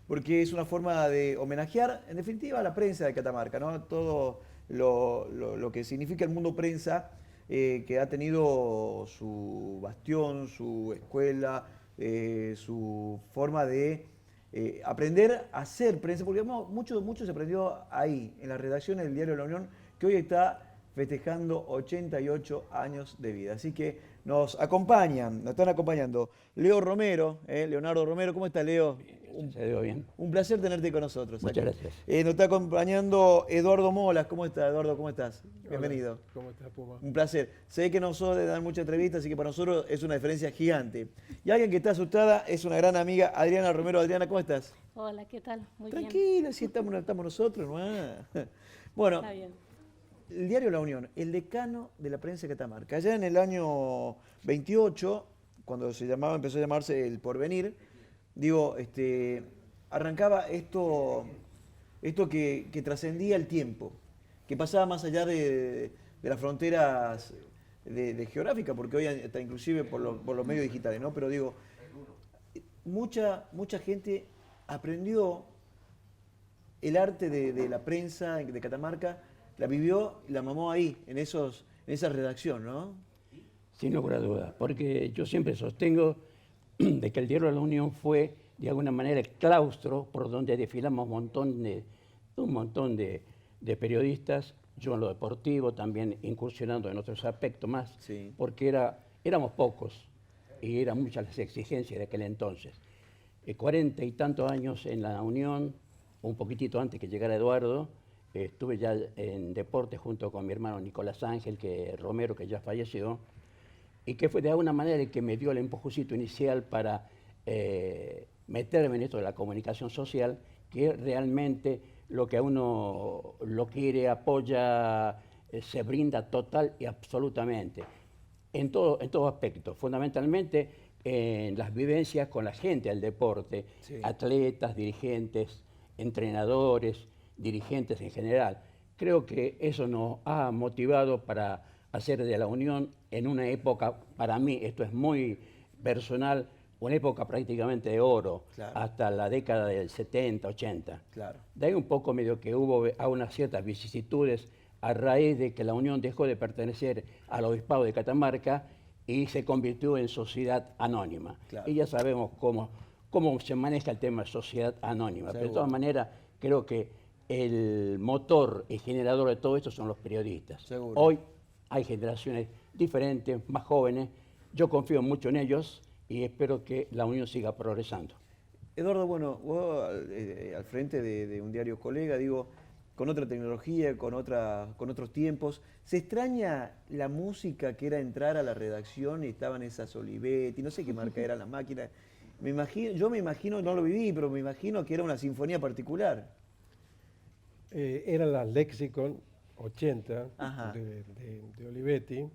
porque es una forma de homenajear, en definitiva, a la prensa de Catamarca, ¿no? Todo lo que significa el mundo prensa, que ha tenido su bastión, su escuela, su forma de aprender a hacer prensa, porque mucho se aprendió ahí, en la redacción del Diario de la Unión, que hoy está festejando 88 años de vida. Así que nos están acompañando Leo Romero, Leonardo Romero. ¿Cómo está, Leo? Un, ¿Se dio bien? un placer tenerte con nosotros Muchas aquí. gracias. Nos está acompañando Eduardo Molas. ¿Cómo está, Eduardo? ¿Cómo estás? Bienvenido. Hola, ¿cómo estás, Puma? Un placer. Sé que no sos de dar mucha entrevista, así que para nosotros es una diferencia gigante. Y alguien que está asustada es una gran amiga, Adriana Romero. Adriana, ¿cómo estás? Hola, ¿qué tal? Muy bien. Tranquila, si estamos nosotros, ¿no? Bueno, Está bien. el diario La Unión, el decano de la prensa de Catamarca. Allá en el año 28, cuando empezó a llamarse El Porvenir, digo, arrancaba esto que trascendía el tiempo, que pasaba más allá de las fronteras de geográfica, porque hoy está inclusive por los medios digitales, ¿no? Pero digo, mucha gente aprendió el arte de la prensa de Catamarca, la vivió y la mamó ahí, en esa redacción, ¿no? Sin lugar a dudas, porque yo siempre sostengo de que el Diario de la Unión fue, de alguna manera, el claustro por donde desfilamos un montón de periodistas, yo en lo deportivo, también incursionando en otros aspectos más, Sí. porque éramos pocos y eran muchas las exigencias de aquel entonces. 40 y tantos años en la Unión, un poquitito antes que llegara Eduardo, estuve ya en deporte junto con mi hermano Nicolás Ángel, Romero, que ya falleció, y que fue de alguna manera el que me dio el empujoncito inicial para meterme en esto de la comunicación social, que es realmente lo que a uno lo quiere, apoya, se brinda total y absolutamente, en todo aspecto, fundamentalmente en las vivencias con la gente del deporte, Sí. atletas, dirigentes, entrenadores, dirigentes en general. Creo que eso nos ha motivado para hacer de la Unión en una época, para mí, esto es muy personal, una época prácticamente de oro, Claro. hasta la década del 70, 80. Claro. De ahí un poco medio que hubo a unas ciertas vicisitudes a raíz de que la Unión dejó de pertenecer al Obispado de Catamarca y se convirtió en sociedad anónima. Claro. Y ya sabemos cómo se maneja el tema de sociedad anónima. Pero de Seguro. todas maneras, creo que el motor y generador de todo esto son los periodistas. Seguro. Hoy hay generaciones diferentes, más jóvenes. Yo confío mucho en ellos y espero que la Unión siga progresando. Eduardo, bueno, vos al frente de un diario colega, digo, con otra tecnología, con otros tiempos, ¿se extraña la música que era entrar a la redacción y estaban esas Olivetti, no sé qué marca eran las máquinas? Yo me imagino, no lo viví, pero me imagino que era una sinfonía particular. Era la Lexicon 80 Ajá. de Olivetti,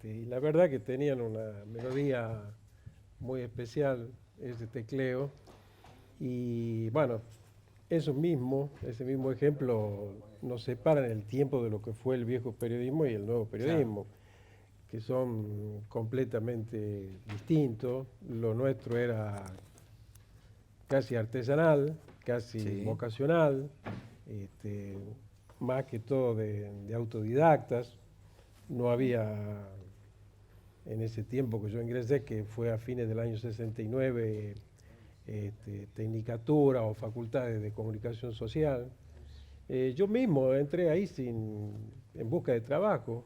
y la verdad que tenían una melodía muy especial, ese tecleo, y bueno, ese mismo ejemplo nos separa en el tiempo de lo que fue el viejo periodismo y el nuevo periodismo, que son completamente distintos. Lo nuestro era casi artesanal, casi Sí. vocacional, más que todo de autodidactas. No había, en ese tiempo que yo ingresé, que fue a fines del año 69, tecnicatura o facultades de comunicación social. Yo mismo entré ahí en busca de trabajo,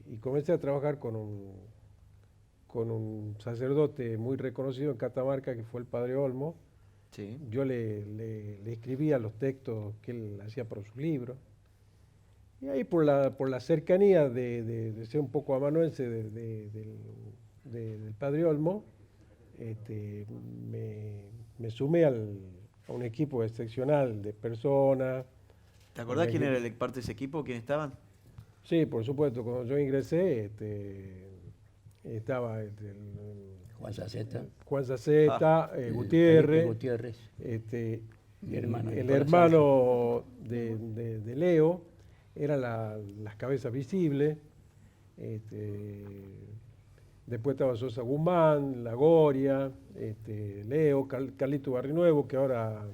y comencé a trabajar con un sacerdote muy reconocido en Catamarca, que fue el Padre Olmo. Sí. Yo le escribía los textos que él hacía para sus libros. Y ahí por la cercanía de ser un poco amanuense del Padre Olmo, me sumé a un equipo excepcional de personas. ¿Te acordás quién era parte de ese equipo? ¿Quién estaban? Sí, por supuesto, cuando yo ingresé, estaba Juan Saceta, Juan Saceta, Felipe Gutiérrez, Gutiérrez, mi hermano el Nicolás hermano de Leo, eran las cabezas visibles. Después estaba Sosa Guzmán, La Goria, Leo, Carlito Barrinuevo, que ahora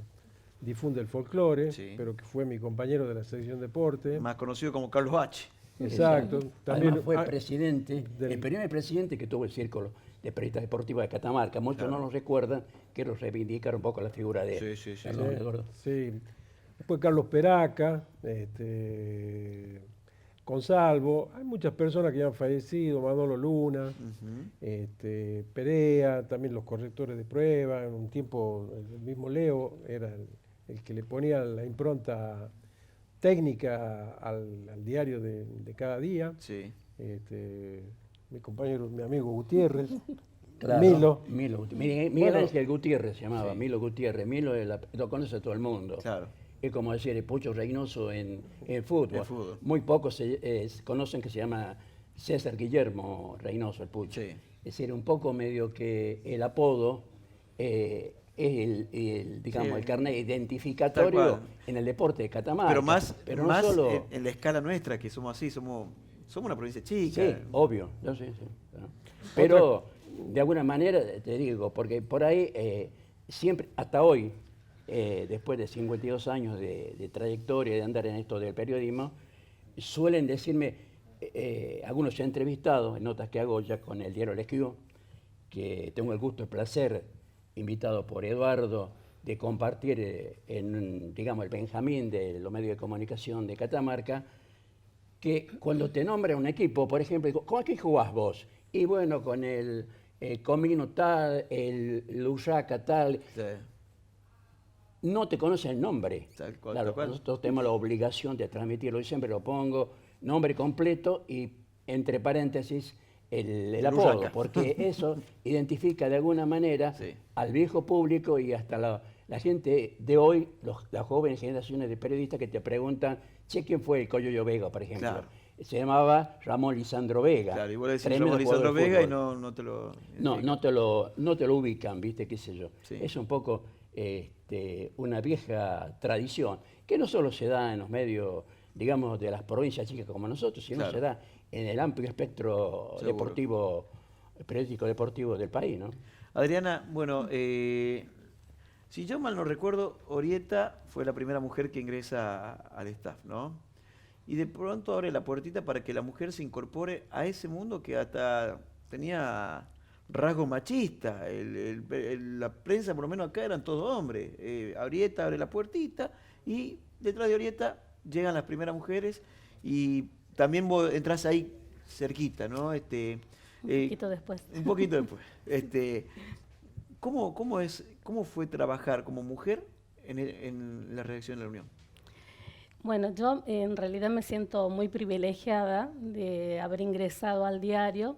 difunde el folclore, Sí. pero que fue mi compañero de la sección deporte. Más conocido como Carlos H. Exacto. También Además fue presidente, del- el primer presidente que tuvo el Círculo de Periodistas Deportivos de Catamarca. Muchos Claro. no lo recuerdan, quiero reivindicar un poco la figura de él. Sí, sí, sí. Perdón, Eduardo. Sí. Después Carlos Peraca, Consalvo. Hay muchas personas que ya han fallecido, Manolo Luna, Perea, también los correctores de prueba. En un tiempo el mismo Leo era el que le ponía la impronta técnica al diario de cada día. Sí. Mi compañero, mi amigo Gutiérrez, Claro, Milo. Miguel Bueno, Ángel Gutiérrez se llamaba, sí. Milo Gutiérrez. Milo lo conoce todo el mundo. Claro. Es como decir el Pucho Reynoso en fútbol. En fútbol. Muy pocos conocen que se llama César Guillermo Reynoso, el Pucho. Sí. Es decir, un poco medio que el apodo es digamos, Sí. el carnet Tal identificatorio cual. en el deporte de Catamarca. Pero más, no más solo... en la escala nuestra, que somos así, somos una provincia chica. Sí, obvio, yo sí, sí. ¿No? Pero de alguna manera, te digo, porque por ahí siempre, hasta hoy, después de 52 años de trayectoria, de andar en esto del periodismo, suelen decirme, algunos ya entrevistados, en notas que hago ya con el diario El Esquivo, que tengo el gusto, el placer, invitado por Eduardo, de compartir digamos, el Benjamín de los medios de comunicación de Catamarca, que cuando te nombra un equipo, por ejemplo, digo, ¿con qué jugás vos? Y bueno, con el Comino tal, el Lusaca tal, Sí. no te conoce el nombre. Tal cual, Claro, tal cual. nosotros tenemos la obligación de transmitirlo y siempre lo pongo, nombre completo y entre paréntesis el apodo, Lusaca. porque eso identifica de alguna manera Sí. al viejo público y hasta la gente de hoy, las jóvenes generaciones de periodistas que te preguntan, che, ¿quién fue el Coyoyo Vega, por ejemplo? Claro. Se llamaba Ramón Lisandro Vega. Claro, y vos le decís tremendo Ramón jugador Lisandro de Vega y fútbol. no te lo. No te lo ubican, ¿viste? ¿Qué sé yo? Sí. Es un poco una vieja tradición que no solo se da en los medios, digamos, de las provincias chicas como nosotros, sino Claro. se da en el amplio espectro Seguro. deportivo, periodístico deportivo del país, ¿no? Adriana, bueno, si yo mal no recuerdo, Orieta fue la primera mujer que ingresa al staff, ¿no? Y de pronto abre la puertita para que la mujer se incorpore a ese mundo que hasta tenía rasgo machista. La prensa, por lo menos acá, eran todos hombres. Orieta abre la puertita y detrás de Orieta llegan las primeras mujeres y también vos entras ahí cerquita, ¿no? Un poquito después. Un poquito después. ¿Cómo fue trabajar como mujer en la redacción de La Unión? Bueno, yo en realidad me siento muy privilegiada de haber ingresado al diario,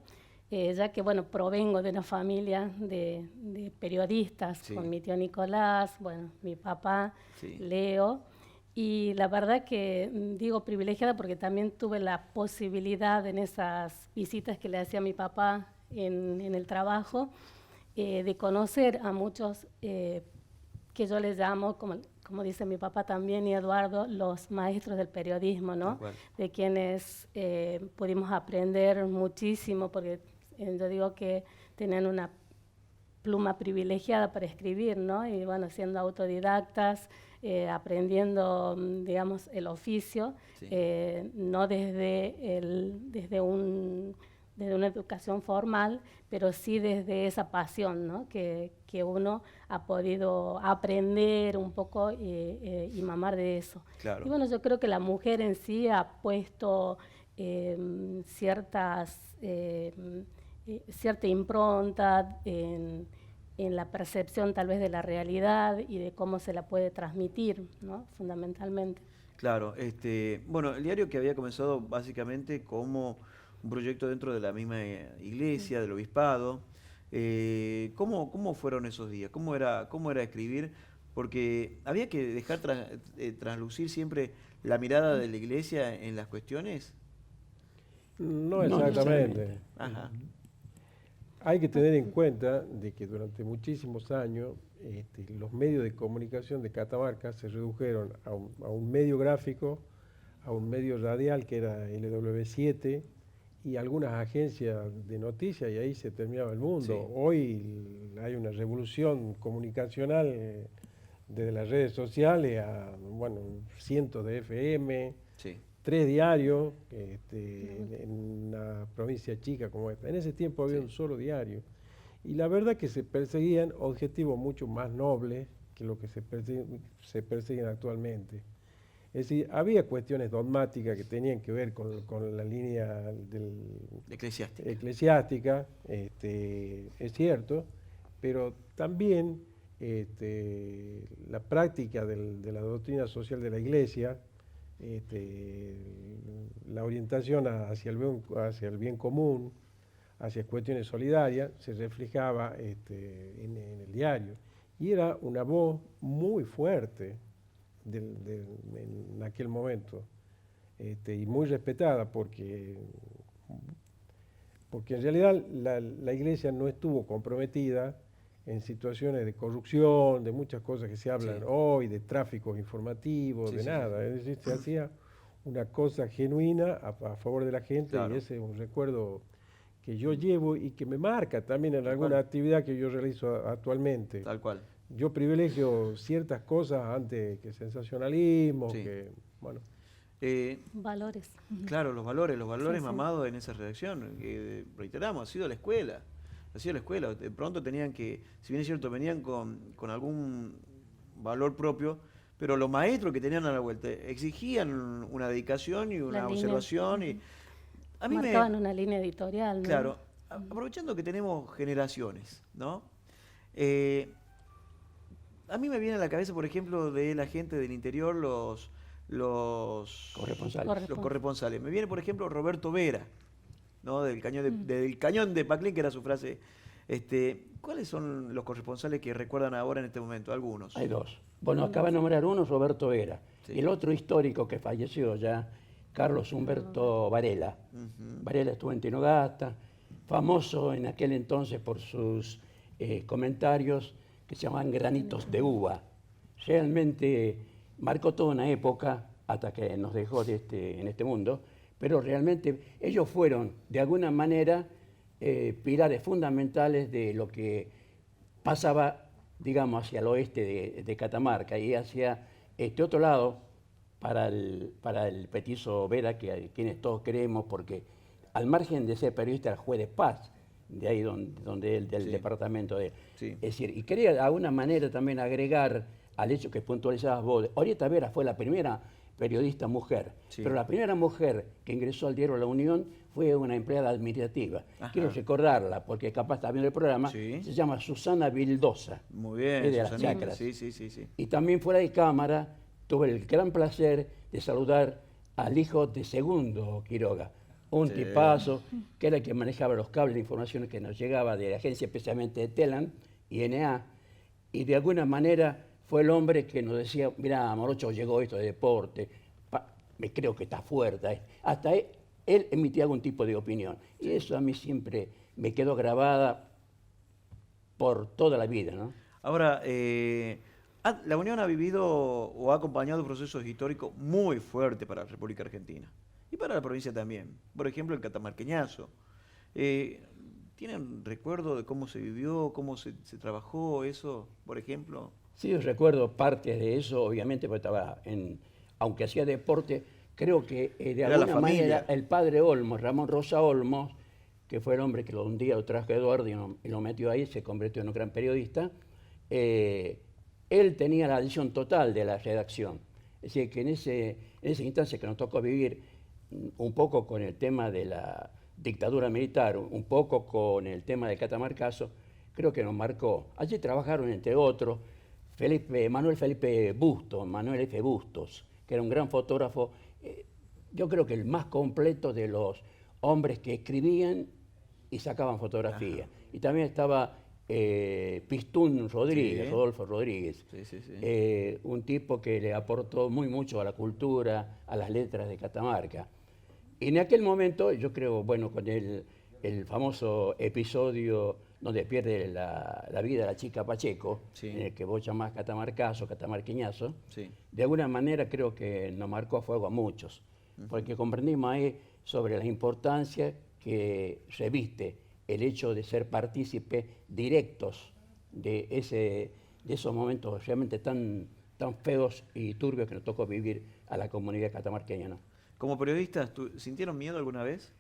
ya que, bueno, provengo de una familia de periodistas, Sí. con mi tío Nicolás, bueno, mi papá, Sí. Leo, y la verdad que digo privilegiada porque también tuve la posibilidad en esas visitas que le hacía a mi papá en el trabajo, de conocer a muchos que yo les llamo, como dice mi papá también y Eduardo, los maestros del periodismo, Tal ¿no? cual. De quienes pudimos aprender muchísimo, porque yo digo que tenían una pluma privilegiada para escribir, ¿no? Y bueno, siendo autodidactas, aprendiendo, digamos, el oficio, Sí. no desde una educación formal, pero sí desde esa pasión, ¿no? que uno ha podido aprender un poco y mamar de eso. Claro. Y bueno, yo creo que la mujer en sí ha puesto cierta impronta en la percepción tal vez de la realidad y de cómo se la puede transmitir, ¿no? Fundamentalmente. Claro, bueno, el diario que había comenzado básicamente como un proyecto dentro de la misma iglesia, del obispado. ¿Cómo fueron esos días? ¿Cómo era escribir? Porque había que dejar traslucir siempre la mirada de la iglesia en las cuestiones. No No exactamente. necesariamente. Ajá. Hay que tener en cuenta de que durante muchísimos años los medios de comunicación de Catamarca se redujeron a un medio gráfico, a un medio radial que era LW7 y algunas agencias de noticias y ahí se terminaba el mundo. Sí. Hoy hay una revolución comunicacional desde las redes sociales a, bueno, cientos de FM, Sí. 3 diarios en una provincia chica como esta. En ese tiempo había Sí. un solo diario. Y la verdad que se perseguían objetivos mucho más nobles que lo que se persiguen actualmente. Es decir, había cuestiones dogmáticas que tenían que ver con la línea Eclesiástica. eclesiástica, es cierto, pero también la práctica de la doctrina social de la Iglesia, la orientación hacia el bien común, hacia cuestiones solidarias, se reflejaba en el diario. Y era una voz muy fuerte en aquel momento, y muy respetada, porque en realidad la Iglesia no estuvo comprometida en situaciones de corrupción, de muchas cosas que se hablan Sí. hoy, de tráficos informativos, Sí, de sí, nada. Es decir, se hacía una cosa genuina a favor de la gente, Claro. y ese es un recuerdo que yo llevo y que me marca también en Tal alguna cual. actividad que yo realizo actualmente. Tal cual. Yo privilegio ciertas cosas antes que sensacionalismo, Sí. que, bueno, Valores. Claro, los valores Sí, sí. mamados en esa redacción, que reiteramos, ha sido la escuela. Ha sido la escuela. De pronto tenían que, si bien es cierto, venían con algún valor propio, pero los maestros que tenían a la vuelta exigían una dedicación y una La línea. observación. Y a mí Marcaban una línea editorial, ¿no? Claro, aprovechando que tenemos generaciones, ¿no? Eh, a mí me viene a la cabeza, por ejemplo, de la gente del interior, los Corresponsales. los corresponsales. Me viene, por ejemplo, Roberto Vera, ¿no? Del cañón de Paclín, que era su frase. ¿Cuáles son los corresponsales que recuerdan ahora en este momento? Algunos. Hay dos. Bueno, acaba de nombrar uno, Roberto Vera. Sí. Y el otro histórico que falleció ya, Carlos Humberto Varela. Ujú. Varela estuvo en Tinogasta, famoso en aquel entonces por sus comentarios que se llamaban granitos de uva. Realmente marcó toda una época hasta que nos dejó en este mundo, pero realmente ellos fueron, de alguna manera, pilares fundamentales de lo que pasaba, digamos, hacia el oeste de Catamarca y hacia este otro lado, para el petizo Vera, a quienes todos queremos, porque al margen de ser periodista, era juez de paz, de ahí donde él, del Sí. departamento de él. Sí. Es decir, y quería de alguna manera también agregar al hecho que puntualizabas vos. Orieta Vera fue la primera periodista mujer, Sí. pero la primera mujer que ingresó al diario La Unión fue una empleada administrativa. Ajá. Quiero recordarla, porque capaz está viendo el programa, Sí. se llama Susana Vildosa. Muy bien, Es de las Susanita. Chacras. Sí, sí, sí, sí. Y también fuera de cámara tuve el gran placer de saludar al hijo de Segundo Quiroga, un Sí. tipazo que era el que manejaba los cables de información que nos llegaba de la agencia, especialmente de Telan y NA, y de alguna manera fue el hombre que nos decía, mira, Morocho, llegó esto de deporte, me creo que está fuerte. Hasta él emitía algún tipo de opinión. Y eso a mí siempre me quedó grabada por toda la vida, ¿no? Ahora, la Unión ha vivido o ha acompañado procesos históricos muy fuertes para la República Argentina y para la provincia también. Por ejemplo, el catamarqueñazo. ¿Tienen recuerdo de cómo se vivió, cómo se trabajó eso, por ejemplo? Sí, yo recuerdo parte de eso, obviamente, porque aunque hacía deporte, creo que de Era la alguna familia. manera el padre Olmos, Ramón Rosa Olmos, que fue el hombre que un día lo trajo a Eduardo y lo metió ahí, se convirtió en un gran periodista, él tenía la decisión total de la redacción. Es decir, que en esa instancia que nos tocó vivir un poco con el tema de la dictadura militar, un poco con el tema del catamarcazo, creo que nos marcó. Allí trabajaron, entre otros, Manuel Felipe Bustos, Manuel F. Bustos, que era un gran fotógrafo, yo creo que el más completo de los hombres que escribían y sacaban fotografías. Y también estaba Pistún Rodríguez, Sí. Rodolfo Rodríguez, Sí, sí, sí. un tipo que le aportó mucho a la cultura, a las letras de Catamarca. Y en aquel momento, yo creo, bueno, con el famoso episodio donde pierde la vida la chica Pacheco, Sí. en el que vos llamás catamarcazo, catamarqueñazo, Sí. de alguna manera creo que nos marcó a fuego a muchos, porque comprendimos ahí sobre la importancia que reviste el hecho de ser partícipe directos de esos momentos realmente tan feos y turbios que nos tocó vivir a la comunidad catamarqueña, ¿no? Como periodistas, ¿sintieron miedo alguna vez?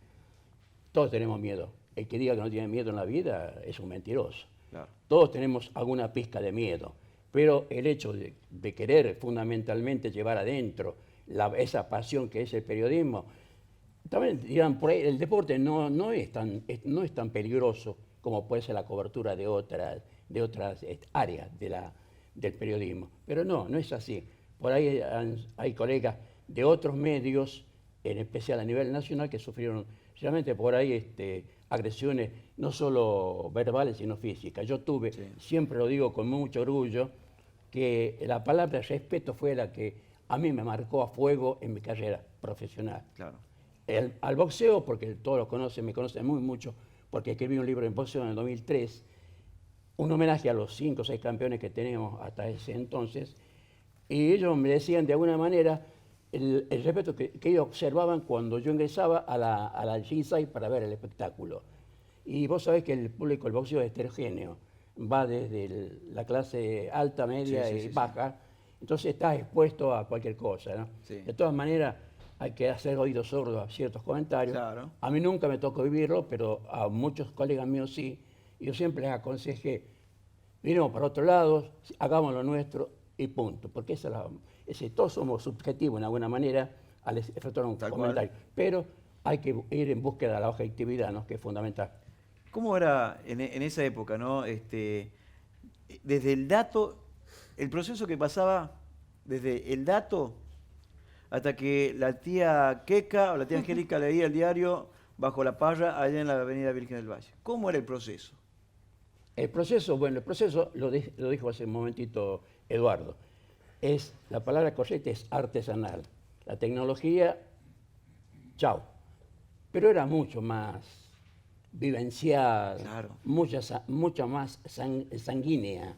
Todos tenemos miedo. El que diga que no tiene miedo en la vida es un mentiroso. Claro. Todos tenemos alguna pizca de miedo, pero el hecho de querer fundamentalmente llevar adentro esa pasión que es el periodismo, también dirán por ahí, el deporte no es tan peligroso como puede ser la cobertura de otras áreas del periodismo. Pero no es así. Por ahí hay colegas de otros medios, en especial a nivel nacional, que sufrieron realmente por ahí agresiones no solo verbales, sino físicas. Yo tuve, siempre lo digo con mucho orgullo, que la palabra respeto fue la que a mí me marcó a fuego en mi carrera profesional. Claro. Al boxeo, porque todos lo conocen, me conocen muy mucho, porque escribí un libro en boxeo en el 2003, un homenaje a los 5 o 6 campeones que teníamos hasta ese entonces, y ellos me decían de alguna manera el respeto que ellos observaban cuando yo ingresaba a la ringside para ver el espectáculo. Y vos sabés que el público del boxeo es heterogéneo, va desde la clase alta, media y baja, entonces estás expuesto a cualquier cosa, ¿no? Sí. De todas maneras, hay que hacer oídos sordos a ciertos comentarios. Claro. A mí nunca me tocó vivirlo, pero a muchos colegas míos sí. Y yo siempre les aconsejé, miremos para otro lado, hagamos lo nuestro y punto. Porque todos somos subjetivos en alguna manera al efectuar un comentario. Pero hay que ir en búsqueda de la objetividad, ¿no? Que es fundamental. ¿Cómo era en esa época, no? Desde el dato, el proceso que pasaba desde el dato hasta que la tía Queca o la tía Angélica leía el diario bajo la parra allá en la avenida Virgen del Valle. ¿Cómo era el proceso? El proceso lo dijo hace un momentito Eduardo, la palabra correcta es artesanal. La tecnología, chao. Pero era mucho más vivencial, Claro. mucha más sanguínea.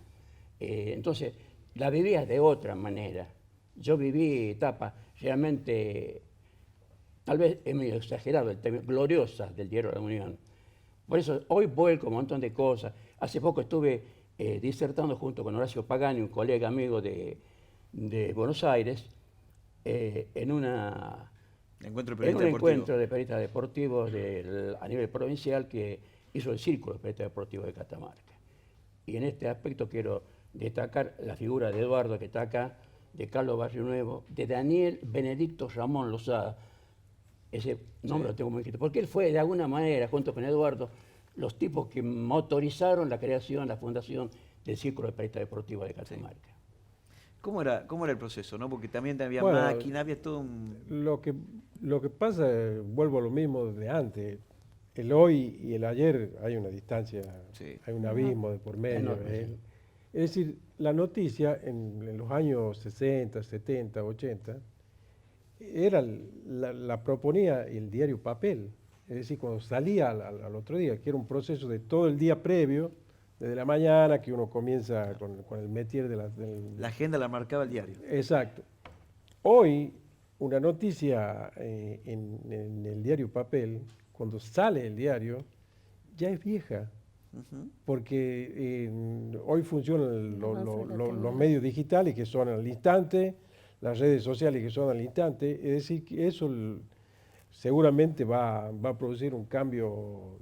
Entonces, la vivías de otra manera. Yo viví etapas realmente, tal vez es medio exagerado el tema, gloriosas del Diario de la Unión. Por eso hoy vuelco un montón de cosas. Hace poco estuve disertando junto con Horacio Pagani, un colega amigo de Buenos Aires, en un encuentro de periodistas deportivos a nivel provincial que hizo el Círculo de Periodistas Deportivos de Catamarca. Y en este aspecto quiero destacar la figura de Eduardo, que está acá, de Carlos Barrio Nuevo, de Daniel Benedicto Ramón Lozada. Ese nombre lo tengo muy escrito, porque él fue de alguna manera, junto con Eduardo, los tipos que motorizaron la creación, la fundación del Círculo de Periodistas Deportivos de Catamarca. Sí. ¿Cómo era el proceso, no? Porque también había máquina, había todo un... Lo que pasa, vuelvo a lo mismo de antes. El hoy y el ayer hay una distancia, hay un abismo de por medio. Enorme, Es decir, la noticia en los años 60, 70, 80, la proponía el diario papel. Es decir, cuando salía al otro día, que era un proceso de todo el día previo, desde la mañana que uno comienza con el métier La agenda la marcaba el diario. Exacto. Hoy, una noticia en el diario papel, cuando sale el diario, ya es vieja. Porque hoy funcionan los medios digitales que son al instante, las redes sociales que son al instante. Es decir, que eso seguramente va a producir un cambio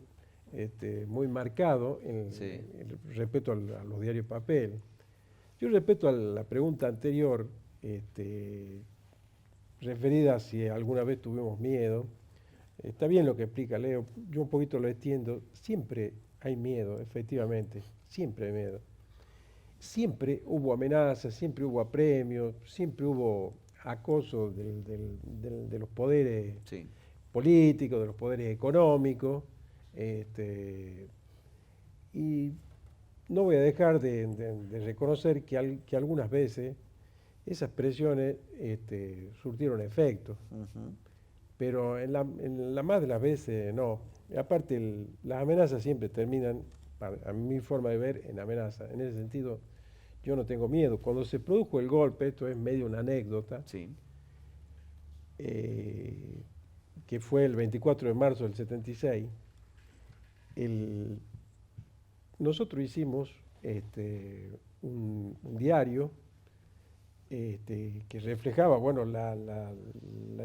muy marcado en respecto a los diarios papel. Yo respecto a la pregunta anterior, referida a si alguna vez tuvimos miedo, está bien lo que explica Leo, yo un poquito lo extiendo. Siempre hay miedo, efectivamente, siempre hay miedo. Siempre hubo amenazas, siempre hubo apremios, siempre hubo acoso de los poderes políticos, de los poderes económicos. Y no voy a dejar de reconocer que algunas veces esas presiones surtieron efecto, pero en la más de las veces no. Aparte, las amenazas siempre terminan, a mi forma de ver, en amenazas. En ese sentido, yo no tengo miedo. Cuando se produjo el golpe, esto es medio una anécdota, que fue el 24 de marzo del 76, nosotros hicimos un diario que reflejaba, bueno, la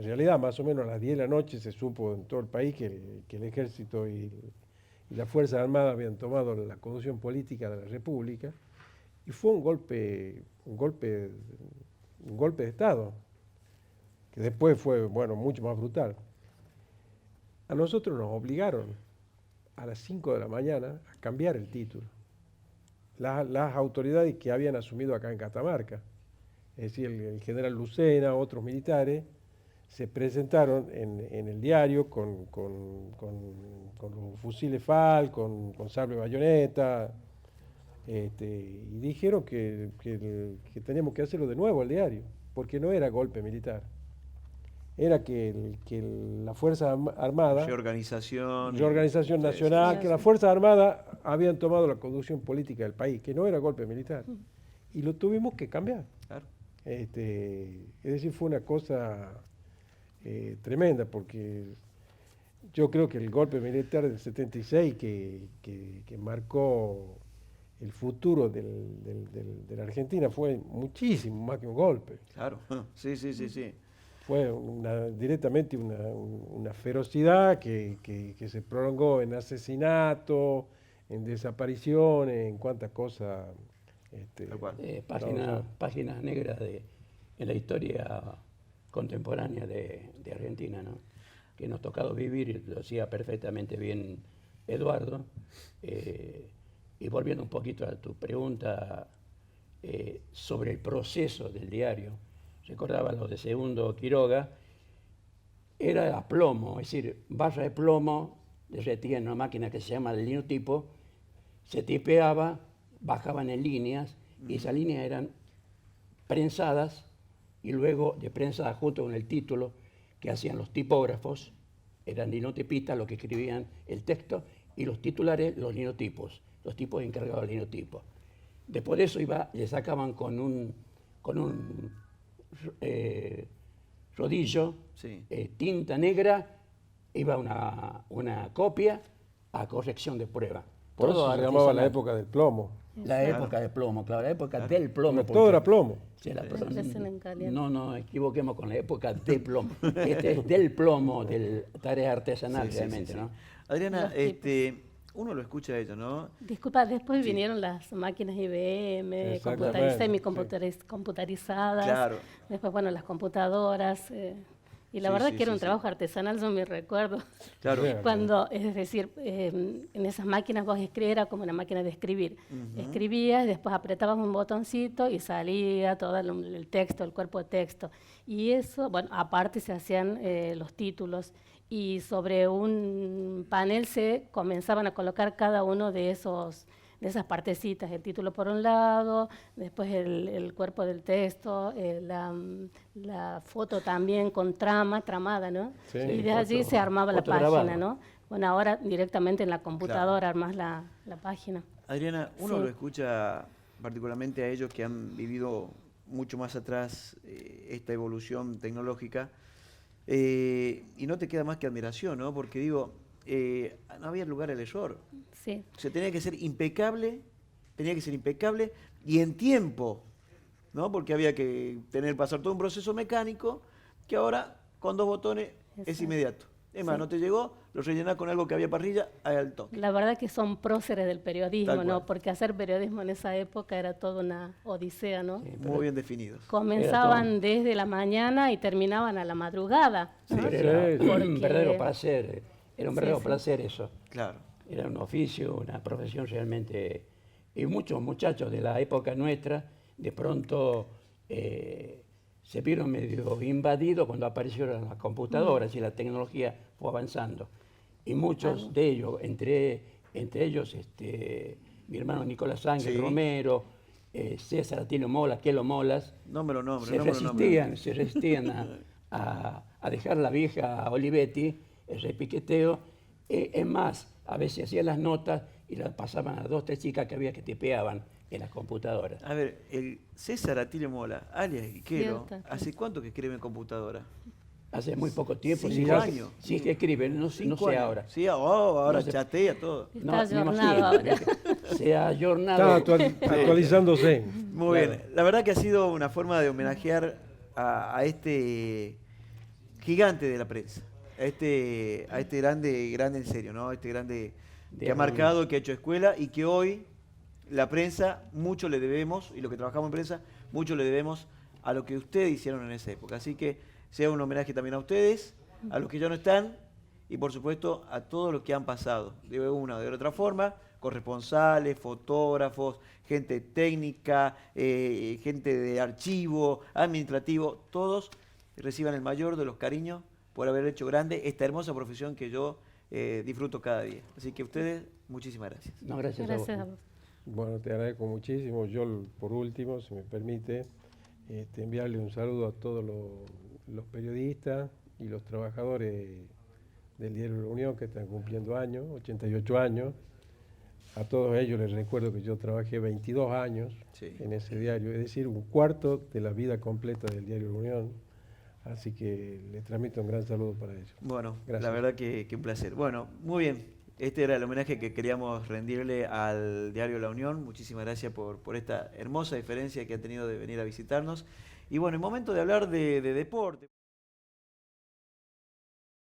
realidad. Más o menos a las 10 de la noche se supo en todo el país que el ejército y las Fuerzas Armadas habían tomado la conducción política de la República, y fue un golpe de Estado, que después fue, bueno, mucho más brutal. A nosotros nos obligaron a las 5 de la mañana a cambiar el título. Las autoridades que habían asumido acá en Catamarca, es decir, el general Lucena, otros militares, se presentaron en el diario con los fusiles FAL, con sable bayoneta, y dijeron que teníamos que hacerlo de nuevo el diario, porque no era golpe militar. Era que la Fuerza Armada, reorganización nacional, que las Fuerzas Armadas habían tomado la conducción política del país, que no era golpe militar. Y lo tuvimos que cambiar. Claro. Es decir, fue una cosa tremenda, porque yo creo que el golpe militar del 76 que marcó el futuro de la Argentina fue muchísimo más que un golpe. Claro, sí. Fue directamente una ferocidad que se prolongó en asesinatos, en desapariciones, en cuantas cosas. Páginas negras en la historia contemporánea de Argentina, ¿no? Que nos ha tocado vivir, y lo decía perfectamente bien Eduardo. Y volviendo un poquito a tu pregunta sobre el proceso del diario, recordaba lo de Segundo Quiroga, era a plomo, es decir, barra de plomo, derretía en una máquina que se llama el linotipo, se tipeaba, bajaban en líneas, y esas líneas eran prensadas, y luego de prensadas junto con el título que hacían los tipógrafos, eran linotipistas los que escribían el texto, y los titulares los linotipos, los tipos encargados del linotipo. Después de eso le sacaban con un rodillo, Sí. Tinta negra, iba una copia a corrección de prueba. Por eso se llamaba la artesanal. época del plomo. La época de plomo, claro, la época del plomo. Todo era plomo. Sí, Presión en caliente. no equivoquemos con la época de plomo. Este es del plomo, de tarea artesanal realmente, ¿no? Adriana, Los uno lo escucha a ellos, ¿no? Disculpa, después vinieron las máquinas IBM, Exactamente, semi-computarizadas, Claro. después, bueno, las computadoras, y la Sí, verdad sí, que era sí, un sí. trabajo artesanal, yo me recuerdo. Claro. Sí. Cuando, es decir, en esas máquinas vos era como una máquina de escribir. Escribías, después apretabas un botoncito y salía todo el texto, el cuerpo de texto. Y eso, bueno, aparte se hacían los títulos, y sobre un panel se comenzaban a colocar cada uno de esas partecitas, el título por un lado, después el cuerpo del texto, la foto también con tramada, ¿no? Sí. Y de allí se armaba la foto página, grabada. ¿no? Bueno, ahora directamente en la computadora armás la página. Adriana, uno Sí. lo escucha particularmente a ellos que han vivido mucho más atrás esta evolución tecnológica, y no te queda más que admiración, ¿no? Porque digo, no había lugar al error. Sí. O sea, tenía que ser impecable y en tiempo, ¿no? Porque había que pasar todo un proceso mecánico que ahora con 2 botones es Exacto. inmediato. Es más, Sí. no te llegó, lo rellenás con algo que había parrilla, al toque. La verdad que son próceres del periodismo, Tal ¿no? cual. Porque hacer periodismo en esa época era toda una odisea, ¿no? Sí, pero- Muy bien definidos. Comenzaban desde la mañana y terminaban a la madrugada, ¿no? Pero era Sí. un verdadero placer, era un Sí, verdadero sí. placer eso. Claro. Era un oficio, una profesión realmente. Y muchos muchachos de la época nuestra, de pronto se vieron medio invadidos cuando aparecieron las computadoras y la tecnología fue avanzando. Y muchos de ellos, entre ellos mi hermano Nicolás Ángel Sí. Romero, César Atilio Mola, Kelo Molas, se resistían a dejar la vieja Olivetti, el repiqueteo. Es más, a veces hacían las notas y las pasaban a 2 o 3 chicas que había que tipeaban en las computadoras. A ver, el César Atilio Mola, alias Iquero, Cierto. ¿hace cuánto que escribe en computadora? Hace muy poco tiempo. 5 sí, años. Sí, que escribe, no 5 sé años. ahora. Sí, ahora No sé. chatea todo. Está me ayornado imagino, ahora. se ha ayornado. Está actualizándose. Muy Claro. bien. La verdad que ha sido una forma de homenajear a este gigante de la prensa. A este grande, grande en serio, ¿no? Este grande que ha Diario marcado, que ha hecho escuela y que hoy la prensa, mucho le debemos, y los que trabajamos en prensa, mucho le debemos a lo que ustedes hicieron en esa época. Así que sea un homenaje también a ustedes, a los que ya no están, y por supuesto a todos los que han pasado, de una o de otra forma, corresponsales, fotógrafos, gente técnica, gente de archivo, administrativo, todos reciban el mayor de los cariños por haber hecho grande esta hermosa profesión que yo disfruto cada día. Así que ustedes, muchísimas gracias. No, gracias, Gracias a a vos. vos. Bueno, te agradezco muchísimo. Yo, por último, si me permite, enviarle un saludo a todos los periodistas y los trabajadores del Diario La Unión que están cumpliendo años, 88 años. A todos ellos les recuerdo que yo trabajé 22 años Sí. en ese diario, es decir, un cuarto de la vida completa del Diario La Unión. Así que les transmito un gran saludo para ellos. Bueno, Gracias. la verdad que un placer. Bueno, muy bien. Este era el homenaje que queríamos rendirle al Diario La Unión. Muchísimas gracias por esta hermosa diferencia que ha tenido de venir a visitarnos. Y bueno, es momento de hablar de deporte.